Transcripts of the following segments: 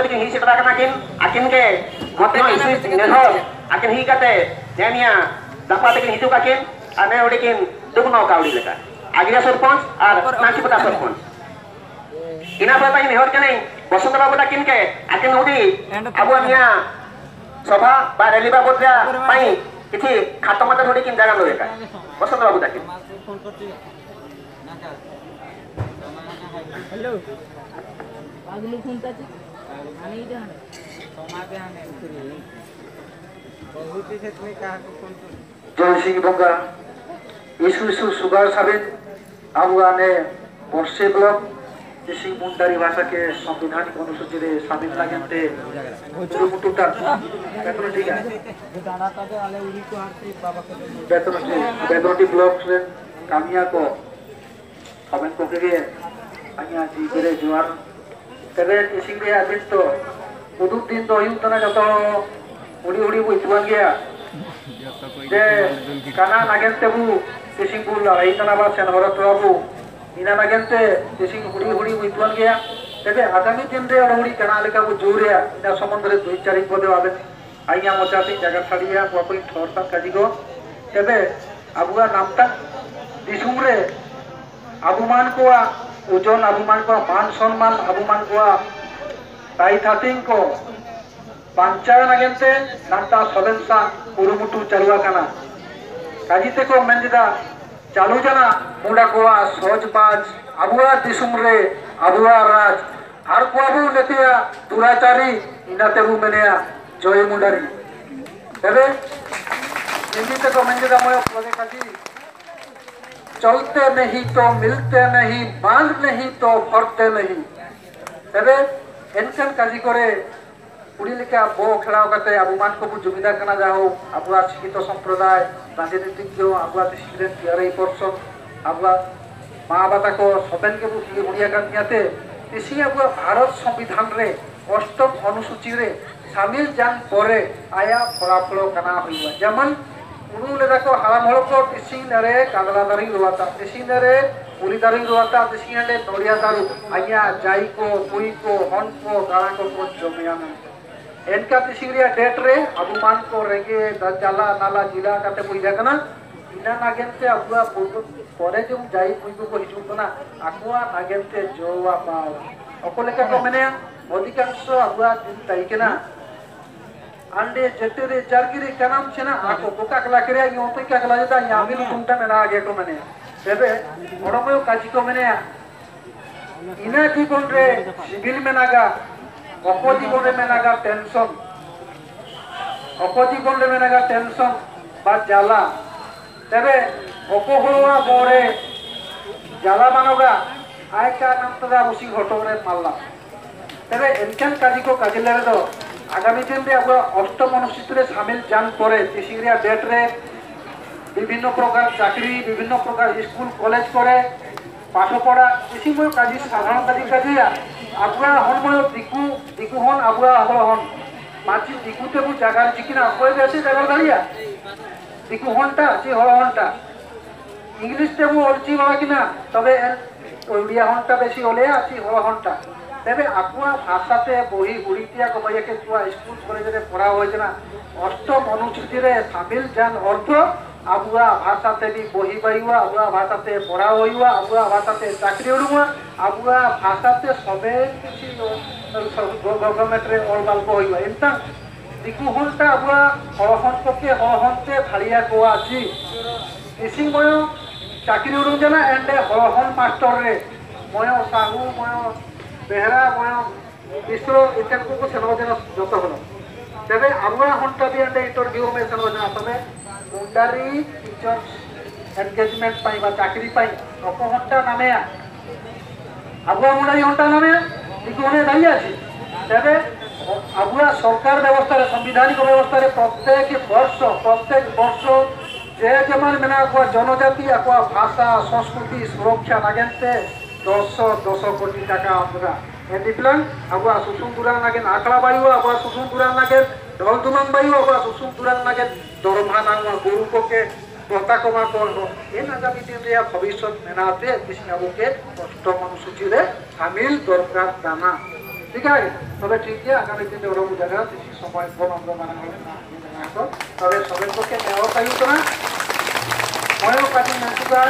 लेकिन ही सेटरा कना किन आकिन के घटना इसी नेहो आकिन ही कते जेनिया दापा तकिन हिजु काकिन आने ओडी किन दुगनो काउडी लेका आगिया सरपंच और नांचीपटा सरपंच इना पता इन हेर कने बसंत बाबू ताकिन के आकिन ओडी अबु निया सभा बा रैली बाबूया पई किछि खातो मते थोड़ी किन जागा लेका बसंत बाबू ताकिन हेलो आगलू फोन ताची आणि इथे हाणे समागे हाणे बहुत ही क्षेत्र में कहा को फोन जय सिंह बंगा इशु इशु सुगार साबित आबुआने वर्षे ब्लॉक जिसी मुंडारी भाषा के संवैधानिक अनुसूची रे शामिल लागते मुटुटा बेतन ठीक है दादा ताके आले उरी को आरती बाबा को बेतनटी ब्लॉक रे कामिया को हमें को के आया जी करे जुआर तबे इसी रे आबित तो उदुक दिन तो युत ना जतो उड़ी उड़ी बुझवा गया जे काना नागेंते बु किसिंगपुर लड़ाई तना बा सेनहरत बाबू इना नागेंते किसिंग हुड़ी हुड़ी बुझवा गया तबे आगामी दिन रे उड़ी काना लेका बु जोरिया इना संबंध रे 2-4 पदे आबे आइया मचाती जगह छाड़िया कोई ठोरता काजी को तबे आबुआ नामता दिसुम रे आबुमान को ओजन आबुमान को मान सम्मान आबुमान को ताई थातिंग को पंचायत नागेंते नामता सदनसा उरुमुटु चलुआ काना काजीते को मेंदिदा चालू जाना मुंडा कोआ सोजबाज आबुआ दिसुम रे आबुआ राज हर कोबु नेतिया दुराचारी इनातेबु मेनेया जय मुंडारी तबे इंदिते को मेंदिदा मय प्रोजे काजी चलते नहीं तो मिलते नहीं बांध नहीं तो फरते नहीं तबे एनकन काजी करे उड़ी लेके बो खेलाव करते आबुमान को जमीदार कना जाओ आबुआ शिक्षित संप्रदाय राजनीतिज्ञ आबुआ सिग्रेट तियारई पर्सन आबुआ माँ बाता को सबेन के बुझी उड़िया कर नियाते इसी आबुआ भारत संविधान रे अष्टम अनुसूची रे शामिल जान परे आया फलाफल कना हुआ जेमन उनु लेदा को हालाम हल को तिसिंग नरे कागला दारी रुवाता तिसिंग नरे उली दारी रुवाता तिसिंग ने नोरिया दारू आया जाई को पुई को हन को गाला को जमिया में एनका तिसिंगरिया डेट रे अबुमान को रेगे दजाला नाला जिला काते बुझा कना इना नागेंते अबुआ परे जो जाई पुई को हिजु कना आकुआ नागेंते जोवा पाव अकोले का को मने अधिकांश अबुआ दिन ताइकेना अंडे जटेरे जारगिरी कनाम छना आको कोका कला करे यो तो क्या कला जता यामिन कुंटा में ना आगे को मने बेबे ओडमयो काजी को मने इना की कोन रे सिविल में नागा अपोजी कोन रे में नागा टेंशन अपोजी कोन रे में नागा टेंशन बा जाला तबे ओकोहोवा बोरे जाला मानोगा आय का नाम तो उसी घटो रे माल्ला तबे इनकन काजी को काजिले रे दो आगामी दिन रे अब अष्टम अनुसूची रे शामिल जान परे तिसिंगरिया डेट रे विभिन्न प्रकार चाकरी विभिन्न प्रकार स्कूल कॉलेज करे पाठ पढ़ा इसी मय काजी साधारण काजी काजिया आबुआ हनमय दिकु दिकु हन आबुआ हल हन माची दिकुते बु जागा जिकिना कोई बेसी जागा दालिया दिकु हनटा सी हल हनटा इंग्लिश ते बु अलची बाला किना तबे ओडिया हनटा बेसी ओले आसी हल हनटा तबे आकुआ भाषाते बही गुड़िया को भैया के छुआ स्कूल कॉलेज रे पढ़ा होय जना अष्टम अनुसूची रे शामिल जान अर्थ आबुआ भाषाते भी बही बाइवा आबुआ भाषाते पढ़ा होइवा आबुआ भाषाते चाकरी उडुवा आबुआ भाषाते सबे किछि गवर्नमेंट रे ऑल बाल होइवा एंता दिकु हनटा आबुआ हरहन पके हरहनते भालिया को आछि इसी मय चाकरी उडु जना एंडे हरहन मास्टर रे मय साहू मय बेहरा मय विश्व इतन को सेनोजना जत हलो तबे आबुआ हनटा भी एंडे इंटरव्यू में सेनोजना तबे मुंडारी टीचर्स एंगेजमेंट पाई बा चाकरी पाई अको हनटा नामे आबुआ मुंडारी हनटा नामे दिकोने दाई आछि तबे आबुआ सरकार व्यवस्था रे संवैधानिक व्यवस्था रे प्रत्येक वर्ष जे जमान मेना को जनजाति को भाषा संस्कृति सुरक्षा लागेंते 10 कोटी टाका आबुआ एंडी प्लान आबुआ सुसुंदुरा नागेन आकड़ा बायु आबुआ सुसुंदुरा नागेन ढोल दुमंग बायु आबुआ सुसुंदुरा नागेन दरमहा नांगवा गुरु को के तोता को मा को इन आगामी दिन रे भविष्य मेनाते किसी आबु के अष्टम अनुसूची रे शामिल दरकार दाना ঠিক আছে তবে ঠিক আছে আগামী দিনে ওরা বুঝাবে বেশি সময় কম আমরা মানে হবে না তবে সবের পক্ষে নেওয়া পাই তো না ময়ও কাটি নাচিকার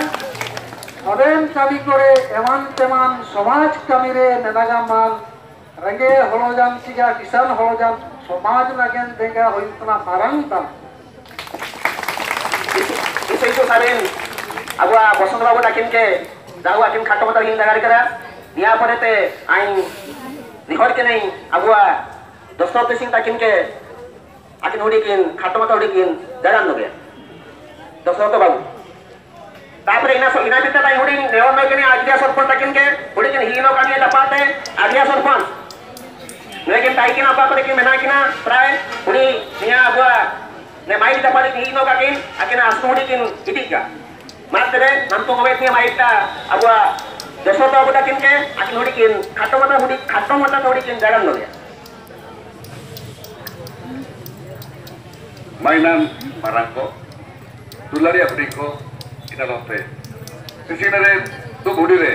সবেন কামি করে এমন তেমন সমাজ কামিরে নেনাগামান রেগে হলজান চিগা কিষান হলজান সমাজ লাগেন দেখা হইতো না মারাং দাম itu saben agua bosong babu dakin ke dagu akin khato mata hin dagar kara dia pore te ain nihor ke nai agua dosto te sing dakin ke akin hudikin khato mata hudikin jaran nobe dosto to babu tapre ina pita tai huding neon noi ke ni agya sorpon dakin ke hudikin hino kami dapate agya sorpon lekin tai kina apa kore ki mena kina pray hudi nia agua ne mai dapat hino kakin akin asnu hudikin itika Matere, nanti ngomongnya maita, abua dosa tu abu dakin ke, akin hudikin, khato mata hudikin jalan loh ya. Mainan marangko, tulari abdiko, ina lote. Sisi nare tu budi re,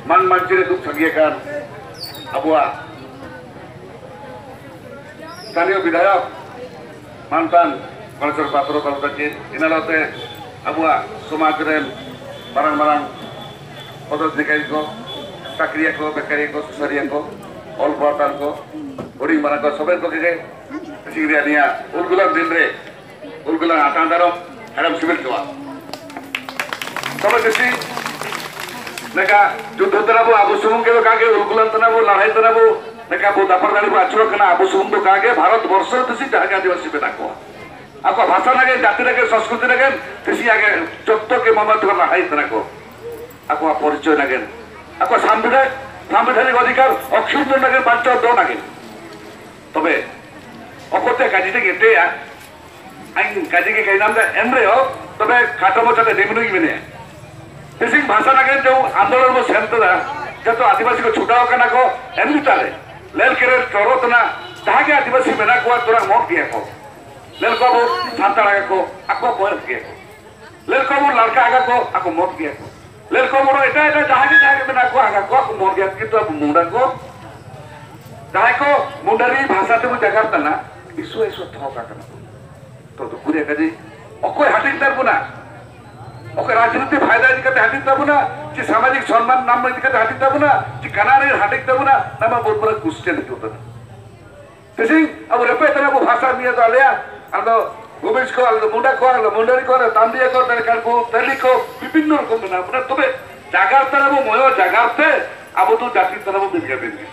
man mancire tu sagiakan, abua. Tanio bidayak, mantan, konser patro kalau takin, ina lote. Abua sumagren barang-barang otot dikai ko takriya ko bekari ko susariya ko olpatan ko boring barang ko sober ko ke sigriya niya ulgulan dinre ulgulan atandaro haram sibir ko sober desi neka juddho tarabu abu sumung ke kage ulgulan tanabu lahai tanabu neka bu dapar dali bu achro kana abu sumung to kage bharat borshor desi jaga diwasi bedako आपको भाषा लगे जाति लगे संस्कृति लगे किसी आगे चत्तो के ममत करना है इतना को आपको परिचय लगे आपको सांविधानिक अधिकार अक्षुण्ण लगे बांचो दो लगे तबे अकोते काजी ते गेटे या आइन काजी के कई नाम का एंड्रे हो तबे खाटो मोचा ते डेमनु की बने किसी भाषा लगे जो आंदोलन में सेंटर है जब तो आदिवासी को छुटाओ करना को एंड्री ताले लेल केरे चोरो तना जहाँ के आदिवासी में ना कुआ तुरंग मौत किया को Lelkomu santar aku boleh kiai. Lelkomu larka aku mau kiai. Lelkomu itu jahat bina aku mau kiai itu aku muda aku. Jahatku mudari bahasa tu Jakarta na isu tahu kan. तो कुरिया कदी ओको हाटिक तरबुना ओको राजनीति फायदा दिकते हाटिक तरबुना कि सामाजिक सम्मान नाम दिकते हाटिक तरबुना कि कनारे हाटिक तरबुना नाम बहुत बड़ा क्वेश्चन होता है तेसिंग अब रेपे तना को भाषा मिया तो आलिया आलो गोबिस को आलो मुंडा को आलो मुंडरी को तांदिया को तरकार को तेली को विभिन्न रकम ना अपना तबे जागार तना वो मयो जागारते अब तो जाति तना वो बिगड़ बिगड़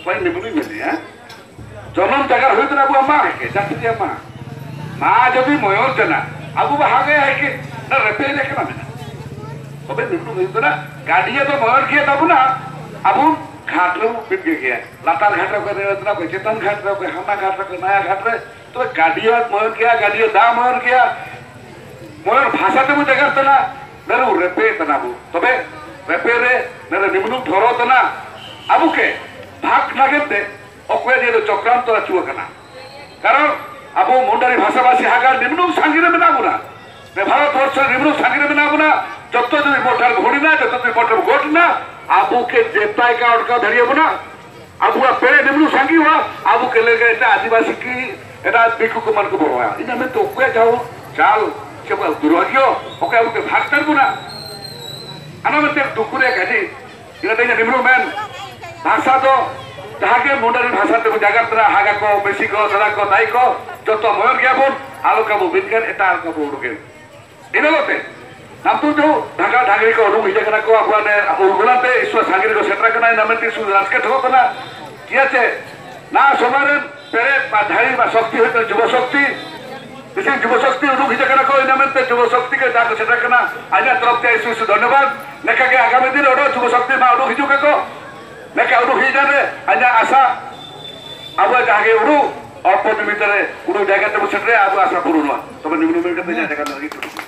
कोई निबुनी मिली है जनम जागार हुई तना वो अम्मा है के जाति दिया अम्मा माँ जब भी मयोर जना अब वो भागे है कि ना रेपे लेके ना तबे निबुनी मिली तो ना गाड़ियाँ तो मयोर किया तब ना अब घाट रे पिट गया लातार घाट रे करे इतना कोई चेतन घाट रे कोई हमा घाट रे कोई नया घाट रे तो गाड़ियों मयोर किया गाड़ियों दा मयोर किया मयोर भाषा ते मुझे करते ना मेरे रेपे तना बु तबे रेपे रे मेरे निम्नु ठोरो तना अब के भाग लगते ओके जे चक्रांत चुआ करना कारण अब मुंडारी भाषा भाषी हागा निम्नु सांगिरे में ना बुना ने भारत वर्ष निम्नु सांगिरे में ना बुना जब तो मोटर घोड़ी ना जब तो मोटर गोट ना आबू के जेताई का उड़का धरिए बुना आबू पेड़े निम्नु सांगी हुआ आबू के ले गए आदिवासी की एटा बिकु को मन को बोलवा इना में तो कोई जाओ चाल के दुर्भाग्य ओके आबू के भागतर बुना अना में ते दुकुरे गाजी इना ते निम्नु मैन भाषा तो ताके मुंडारी भाषा ते जागा तरा हागा को बेसी को तरा को दाई को जो तो मयर गया बोल आलो का वो बिनकर एटा आलो का बोल के इना लोते नाम तो जो ढाका ढागरी को रूम हिजा करा को आपने उलगुलाते ईश्वर सांगिरी को सेट्रा करना नमती सु राजकेट हो तना किया छे ना सोमारे पेरे धारी बा शक्ति होते युवा शक्ति किसी युवा शक्ति रूम हिजा करा को नमते युवा शक्ति के जाके सेट्रा करना आजा तरफ ते ईश्वर धन्यवाद लेखा के आगामी दिन ओडो युवा शक्ति मा ओडो हिजु को लेखा ओडो हिजा रे आजा आशा अब जागे ओडो और पद मितरे ओडो जगह ते सेट्रे अब आशा पुरुन तब निम्न में के जगह